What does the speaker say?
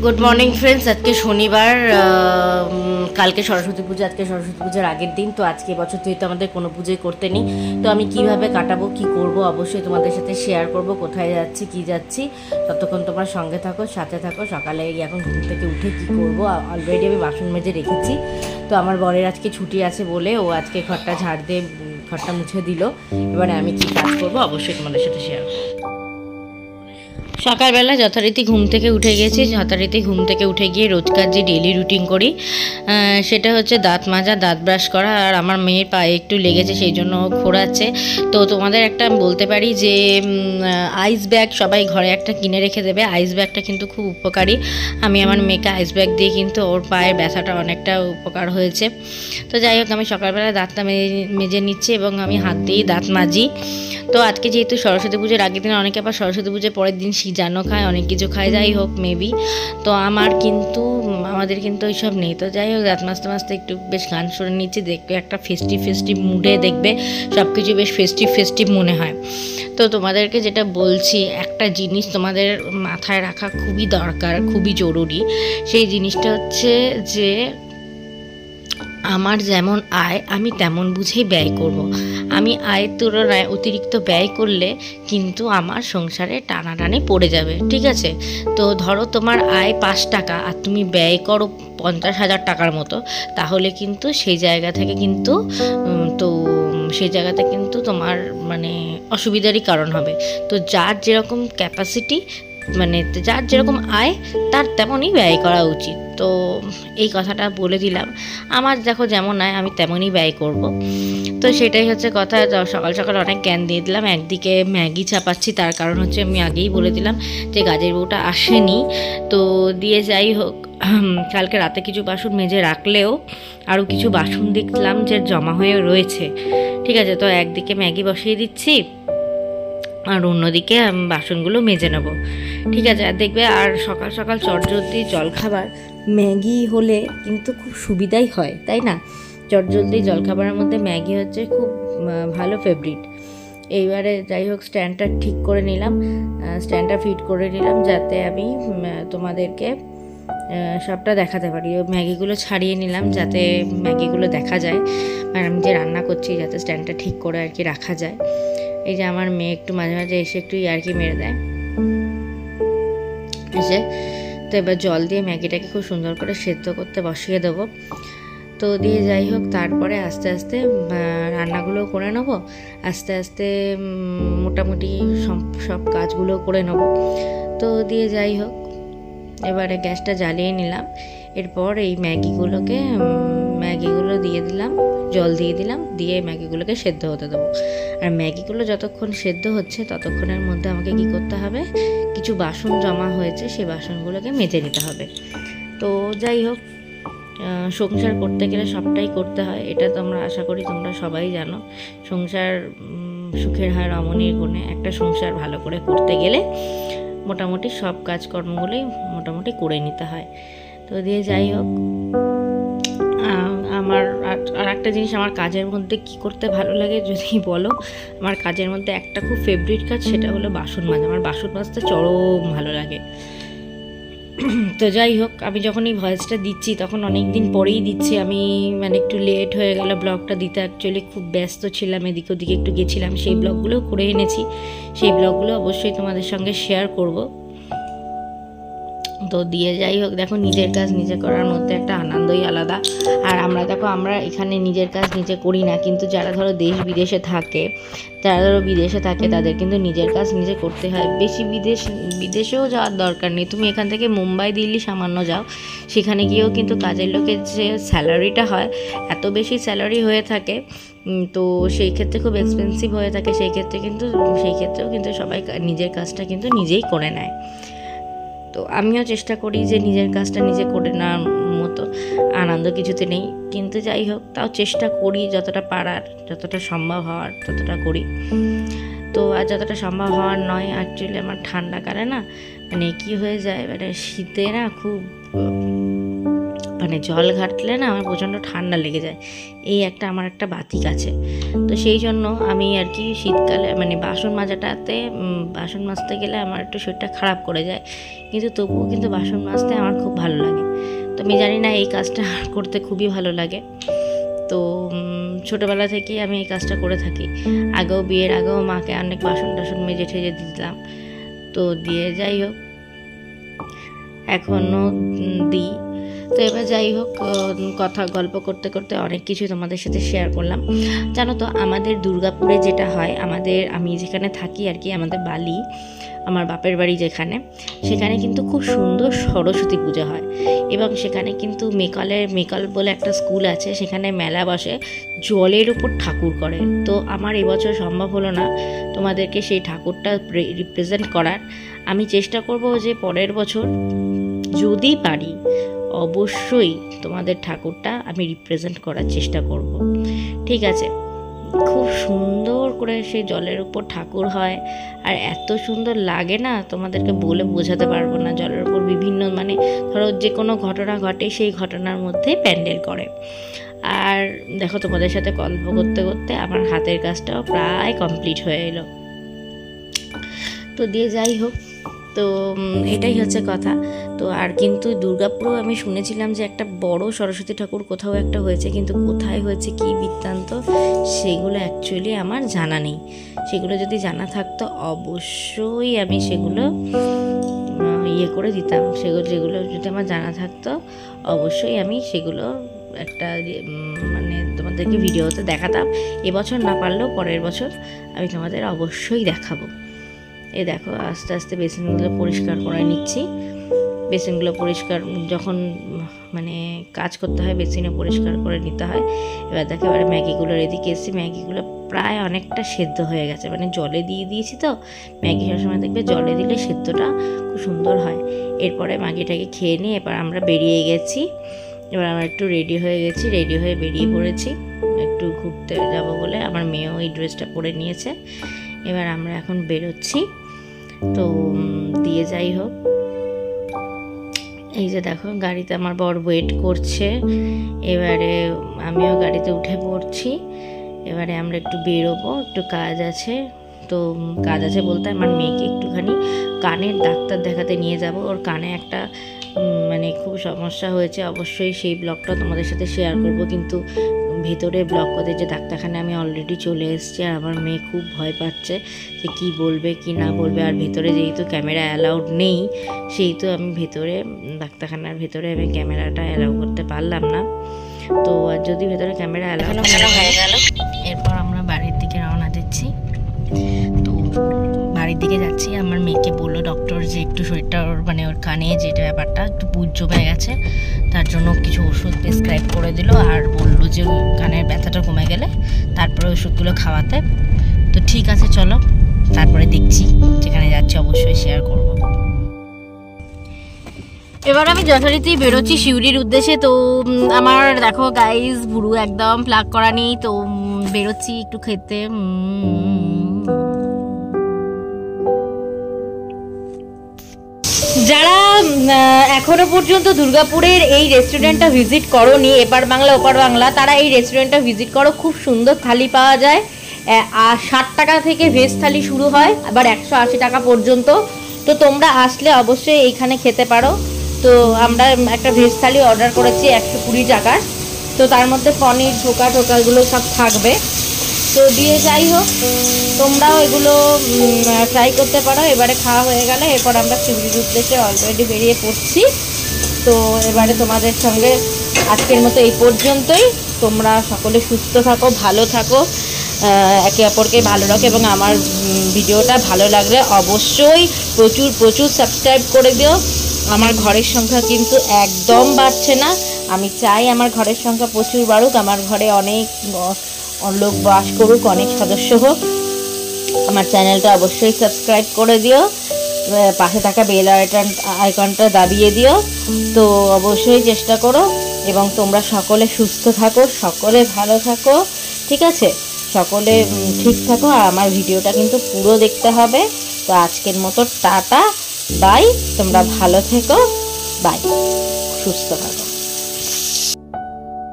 Good morning friends. আজকে শনিবার, কালকে সরস্বতী পুজো, আজকে সরস্বতী পুজোর আগের দিন। তো আজকে বছর যেহেতু আমাদের কোনো পুজোই করতে নেই, তো আমি কিভাবে কাটাবো, কি করব অবশ্যই তোমাদের সাথে শেয়ার করব। কোথায় যাচ্ছি, কি যাচ্ছি, ততক্ষণ তোমার সঙ্গে থাকো, সাথে থাকো। সকালে এখন ঘুম থেকে উঠে কি করব, অলরেডি আমি বাসন মেজে রেখেছি। তো আমার বরের আজকে ছুটি আছে বলে ও আজকে ঘরটা ঝাড় দিয়ে ঘরটা মুছে দিল। এবারে আমি কি কাজ করব অবশ্যই তোমাদের সাথে শেয়ার করব। সকালবেলা যথারীতি ঘুম থেকে উঠে গেছি। যথারীতি ঘুম থেকে উঠে গিয়ে রোজকার যে ডেলি রুটিন করি সেটা হচ্ছে দাঁত মাজা, দাঁত ব্রাশ করা। আর আমার মেয়ের পায়ে একটু লেগেছে, সেই জন্য খোঁড়াচ্ছে। তো তোমাদের একটা বলতে পারি যে আইস ব্যাগ সবাই ঘরে একটা কিনে রেখে দেবে। আইস ব্যাগটা কিন্তু খুব উপকারী। আমি আমার মেয়েকে আইস ব্যাগ দিয়ে কিন্তু ওর পায়ের ব্যথাটা অনেকটা উপকার হয়েছে। তো যাই হোক, আমি সকালবেলা দাঁতটা মেজে নিচ্ছি এবং আমি হাত দিয়েই দাঁত মাজি। তো আজকে যেহেতু সরস্বতী পুজোর আগের দিন, অনেকে আবার সরস্বতী পুজোর পরের দিন সিজানো খায়, অনেক কিছু খায়, যাই হোক মেবি। তো আমাদের কিন্তু ওইসব নেই। তো যাই হোক, দাঁত মাজতে মাজতে একটু বেশ গান শুনে নিচ্ছি। দেখবে একটা ফেস্টিভ মুডে দেখবে সব কিছু বেশ ফেস্টিভ মনে হয়। তো তোমাদেরকে যেটা বলছি, একটা জিনিস তোমাদের মাথায় রাখা খুবই দরকার, খুবই জরুরি। সেই জিনিসটা হচ্ছে যে আমার যেমন আয় আমি তেমন বুঝেই ব্যয় করব। আমি আয়ের তুলনায় অতিরিক্ত ব্যয় করলে কিন্তু আমার সংসারে টানাটানি পড়ে যাবে, ঠিক আছে? তো ধরো তোমার আয় 5 টাকা আর তুমি ব্যয় করো 50,000 টাকার মতো, তাহলে কিন্তু সেই জায়গা থেকে কিন্তু তোমার মানে অসুবিধারই কারণ হবে। তো যার যেরকম ক্যাপাসিটি, মানে যার যেরকম আয় তার তেমনই ব্যয় করা উচিত। তো এই কথাটা বলে দিলাম। আমার দেখো যেমন আয় আমি তেমনই ব্যয় করব। তো সেটাই হচ্ছে কথা। সকাল সকাল অনেক জ্ঞান দিয়ে দিলাম। একদিকে ম্যাগি চাপাচ্ছি, তার কারণ হচ্ছে আমি আগেই বলে দিলাম যে কাজের বউটা আসেনি। তো দিয়ে যাই হোক, কালকে রাতে কিছু বাসন মেজে রাখলেও আরও কিছু বাসন দেখলাম যে জমা হয়ে রয়েছে, ঠিক আছে? তো একদিকে ম্যাগি বসিয়ে দিচ্ছি আর অন্যদিকে বাসনগুলো মেজে নেব, ঠিক আছে? আর দেখবে, আর সকাল সকাল চটজলদি জলখাবার ম্যাগি হলে কিন্তু খুব সুবিধাই হয়, তাই না? চটজলদি জলখাবারের মধ্যে ম্যাগি হচ্ছে খুব ভালো ফেভারিট। এইবারে যাই হোক, স্ট্যান্ডটা ঠিক করে নিলাম, স্ট্যান্ডটা ফিট করে নিলাম যাতে আমি তোমাদেরকে সবটা দেখাতে পারি। ম্যাগিগুলো ছাড়িয়ে নিলাম যাতে ম্যাগিগুলো দেখা যায়, আর আমি যে রান্না করছি যাতে স্ট্যান্ডটা ঠিক করে আর কি রাখা যায়। এই যে আমার মেয়ে একটু মাঝে মাঝে এসে একটু ইয়ার্কি মেরে দেয় এসে। তো এবার জল দিয়ে ম্যাগিটাকে খুব সুন্দর করে সেদ্ধ করতে বসিয়ে দেবো। তো দিয়ে যাই হোক, তারপরে আস্তে আস্তে রান্নাগুলো করে নেবো, আস্তে আস্তে মোটামুটি সব কাজগুলো করে নেবো। তো দিয়ে যাই হোক, এবারে গ্যাসটা জ্বালিয়ে নিলাম। এরপর এই ম্যাগিগুলো দিয়ে দিলাম, জল দিয়ে দিলাম, দিয়ে ম্যাগিগুলোকে সেদ্ধ হতে দেবো। আর ম্যাগিগুলো যতক্ষণ সেদ্ধ হচ্ছে ততক্ষণের মধ্যে আমাকে কি করতে হবে, কিছু বাসন জমা হয়েছে সেই বাসনগুলোকে মেজে নিতে হবে। তো যাই হোক, সংসার করতে গেলে সবটাই করতে হয়, এটা তোমরা আশা করি তোমরা সবাই জানো। সংসার সুখের হয় রমণীর গুণে। একটা সংসার ভালো করে করতে গেলে মোটামুটি সব কাজকর্মগুলোই মোটামুটি করে নিতে হয়। তো দিয়ে যাই হোক, আমার আর একটা জিনিস, আমার কাজের মধ্যে কি করতে ভালো লাগে যদি বলো, আমার কাজের মধ্যে একটা খুব ফেভারিট কাজ, সেটা হলো বাসন মাজা। আমার বাসন মাজতে চরম ভালো লাগে। তো যাই হোক, আমি যখন এই ভয়েসটা দিচ্ছি তখন অনেক দিন পরেই দিচ্ছি। আমি মানে একটু লেট হয়ে গেল ব্লগটা দিতে, অ্যাকচুয়ালি খুব ব্যস্ত ছিলাম, এদিক ওদিকে একটু গেছিলাম। সেই ব্লগগুলো করে এনেছি, সেই ব্লগগুলো অবশ্যই তোমাদের সঙ্গে শেয়ার করব। তো দিয়ে যাই হোক, দেখো নিজের কাজ নিজে করার মধ্যে একটা আনন্দই আলাদা। আর আমরা এখানে নিজের কাজ নিজে করি না, কিন্তু যারা ধরো বিদেশে থাকে তাদের কিন্তু নিজের কাজ নিজে করতে হয়। বেশি বিদেশেও যাওয়ার দরকার নেই, তুমি এখান থেকে মুম্বাই দিল্লি সামান্য যাও, সেখানে গিয়েও কিন্তু কাজের লোকের যে স্যালারিটা হয় এত বেশি স্যালারি হয়ে থাকে। তো সেই ক্ষেত্রে খুব এক্সপেন্সিভ হয়ে থাকে। সেই ক্ষেত্রেও কিন্তু সবাই নিজের কাজটা কিন্তু নিজেই করে নেয়। তো আমিও চেষ্টা করি যে নিজের কাজটা নিজে করে নেওয়ার মতো আনন্দ কিছুতে নেই, কিন্তু যাই হোক তাও চেষ্টা করি যতটা পারার, যতটা সম্ভব হওয়ার ততটা করি। তো আর যতটা সম্ভব হওয়ার নয়, অ্যাকচুয়ালি আমার ঠান্ডাকালে না মানে কি হয়ে যায়, মানে শীতে না খুব মানে জল ঘাটলে না আমার প্রচণ্ড ঠান্ডা লেগে যায়, এই আমার একটা বাতিক আছে। তো সেই জন্য আমি আর কি শীতকালে মানে বাসন মাজতে গেলে আমার একটু শরীরটা খারাপ করে যায়, কিন্তু তবুও কিন্তু বাসন মাজতে আমার খুব ভালো লাগে। তো আমি জানি না, এই কাজটা করতে খুবই ভালো লাগে। তো ছোটোবেলা থেকেই আমি এই কাজটা করে থাকি। বিয়ের আগেও মাকে অনেক বাসন টাসন মেজে ঠেজে দিতাম, তো দিয়ে যাই হোক এখনও দিই। তো এবার যাই হোক, গল্প করতে করতে অনেক কিছু তোমাদের সাথে শেয়ার করলাম। জানো তো আমাদের দুর্গাপুরে যেটা হয়, আমি যেখানে থাকি আর কি, আমাদের বালি, আমার বাপের বাড়ি যেখানে, সেখানে কিন্তু খুব সুন্দর সরস্বতী পূজা হয়। এবং সেখানে কিন্তু মেকাল বলে একটা স্কুল আছে, সেখানে মেলা বসে, জলের উপর ঠাকুর করে। তো আমার এবছর সম্ভব হলো না তোমাদেরকে সেই ঠাকুরটা রিপ্রেজেন্ট করার। আমি চেষ্টা করব যে পরের বছর যদি পারি অবশ্যই তোমাদের ঠাকুরটা আমি রিপ্রেজেন্ট করার চেষ্টা করব, ঠিক আছে? খুব সুন্দর করে সেই জলের উপর ঠাকুর হয়, আর এত সুন্দর লাগে না, তোমাদেরকে বলে বোঝাতে পারবো না। জলের উপর বিভিন্ন মানে ধরো যে কোনো ঘটনা ঘটে, সেই ঘটনার মধ্যে প্যান্ডেল করে। আর দেখো, তোমাদের সাথে গল্প করতে করতে আমার হাতের কাজটাও প্রায় কমপ্লিট হয়ে এলো। তো দিয়ে যাই হোক, তো এটাই হচ্ছে কথা। তো আর কিন্তু দুর্গাপুরেও আমি শুনেছিলাম যে একটা বড় সরস্বতী ঠাকুর কোথাও একটা হয়েছে, কিন্তু কোথায় হয়েছে, কী বৃত্তান্ত, সেগুলো অ্যাকচুয়ালি আমার জানা নেই। সেগুলো যদি জানা থাকতো অবশ্যই আমি সেগুলো করে দিতাম। যেগুলো যদি আমার জানা থাকতো অবশ্যই আমি সেগুলো একটা মানে তোমাদেরকে ভিডিওতে দেখাতাম। এবছর না পারলেও পরের বছর আমি তোমাদের অবশ্যই দেখাবো। এই দেখো, আস্তে আস্তে বেসিনগুলো পরিষ্কার করে নিচ্ছি। বেসিনগুলো পরিষ্কার যখন মানে কাজ করতে হয়, বেসিনে পরিষ্কার করে নিতে হয়। এবার দেখো, এবারে ম্যাগিগুলোর এদিকে এসেছি। ম্যাগিগুলো প্রায় অনেকটা সেদ্ধ হয়ে গেছে, মানে জলে দিয়ে দিয়েছি। তো ম্যাগি সবসময় দেখবে জলে দিলে সেদ্ধটা খুব সুন্দর হয়। এরপরে ম্যাগিটাকে খেয়ে নিয়ে এবার আমরা বেরিয়ে গেছি। এবার আমরা একটু রেডি হয়ে গেছি, রেডি হয়ে বেরিয়ে পড়েছি একটু ঘুরতে যাব বলে। আমার মেয়েও এই ড্রেসটা পরে নিয়েছে। এবার আমরা এখন বেরোচ্ছি। তো দিয়ে যাই হোক, এই যে দেখো গাড়িতে আমার বর ওয়েট করছে। এবারে আমিও গাড়িতে উঠে পড়ছি। এবারে আমরা একটু বেরোবো, একটু কাজ আছে। তো কাজ আছে বলতে আমার মেয়েকে একটুখানি কানের ডাক্তার দেখাতে নিয়ে যাব। ওর কানে একটা মানে খুব সমস্যা হয়েছে। অবশ্যই সেই ব্লগটা তোমাদের সাথে শেয়ার করব, কিন্তু ভেতরে ব্লগ করতে যে ডাক্তারখানে আমি অলরেডি চলে এসেছি। আর আমার মেয়ে খুব ভয় পাচ্ছে যে কি বলবে কি না বলবে। আর ভেতরে যেহেতু ক্যামেরা অ্যালাউড নেই, সেহেতু আমি ডাক্তারখানার ভেতরে আমি ক্যামেরাটা অ্যালাউ করতে পারলাম না। তো আর যদি ভেতরে ক্যামেরা অ্যালাউ হয়ে গেল, এরপর আমরা বাড়ির দিকে রওনা দিচ্ছি। তো বাড়ির দিকে যাচ্ছি। আমার মেয়েকে বললো ডক্টর যে একটু শরীরটা মানে ওর কানে যেটা ব্যাপারটা একটু পুজ জমে গেছে, তার জন্য কিছু ওষুধ প্রেসক্রাইব করে দিল। আর বললো যে কানের ব্যথাটা কমে গেলে তারপরে ওষুধগুলো খাওয়াতে। তো ঠিক আছে, চলো তারপরে দেখছি, যেখানে যাচ্ছি অবশ্যই শেয়ার করব। এবার আমি যথারীতি বেরোচ্ছি শিউরির উদ্দেশ্যে। তো আমার দেখো গাইজ ভুরু একদম প্লাগ করা নেই, তো বেরোচ্ছি একটু খেতে। যারা এখনো পর্যন্ত দুর্গাপুরের এই রেস্টুরেন্টটা ভিজিট করোনি, এপার বাংলা ওপার বাংলা, তারা এই রেস্টুরেন্টটা ভিজিট করো। খুব সুন্দর থালি পাওয়া যায়। 60 টাকা থেকে ভেজ থালি শুরু হয়, আবার 180 টাকা পর্যন্ত। তো তোমরা আসলে অবশ্যই এইখানে খেতে পারো। তো আমরা একটা ভেজ থালি অর্ডার করেছি 120 টাকার। তো তার মধ্যে পনির ঢোকাগুলো সব থাকবে। তো দিয়ে যাই হোক, তোমরাও এগুলো ট্রাই করতে পারো। এবারে খাওয়া হয়ে গেলে এরপর আমরা শিউরির উদ্দেশ্যে অলরেডি বেরিয়ে পড়ছি। তো এবারে তোমাদের সঙ্গে আজকের মতো এই পর্যন্তই। তোমরা সকলে সুস্থ থাকো, ভালো থাকো, একে অপরকে ভালো রাখো। এবং আমার ভিডিওটা ভালো লাগলে অবশ্যই প্রচুর সাবস্ক্রাইব করে দিও। আমার ঘরের সংখ্যা কিন্তু একদম বাড়ছে না। আমি চাই আমার ঘরের সংখ্যা প্রচুর বাড়ুক, আমার ঘরে অনেক লোক বাস করুক, অনেক সদস্য হোক। আমার চ্যানেলটা অবশ্যই সাবস্ক্রাইব করে দিও, পাশে থাকা বেল আইকনটা দাবিয়ে দিও। তো অবশ্যই চেষ্টা করো। এবং তোমরা সকলে সুস্থ থাকো, সকলে ভালো থাকো, ঠিক আছে? সকলে ঠিক থাকো। আর আমার ভিডিওটা কিন্তু পুরো দেখতে হবে। তো আজকের মতো টাটা, বাই। তোমরা ভালো থেকো, বাই, সুস্থ থাকো।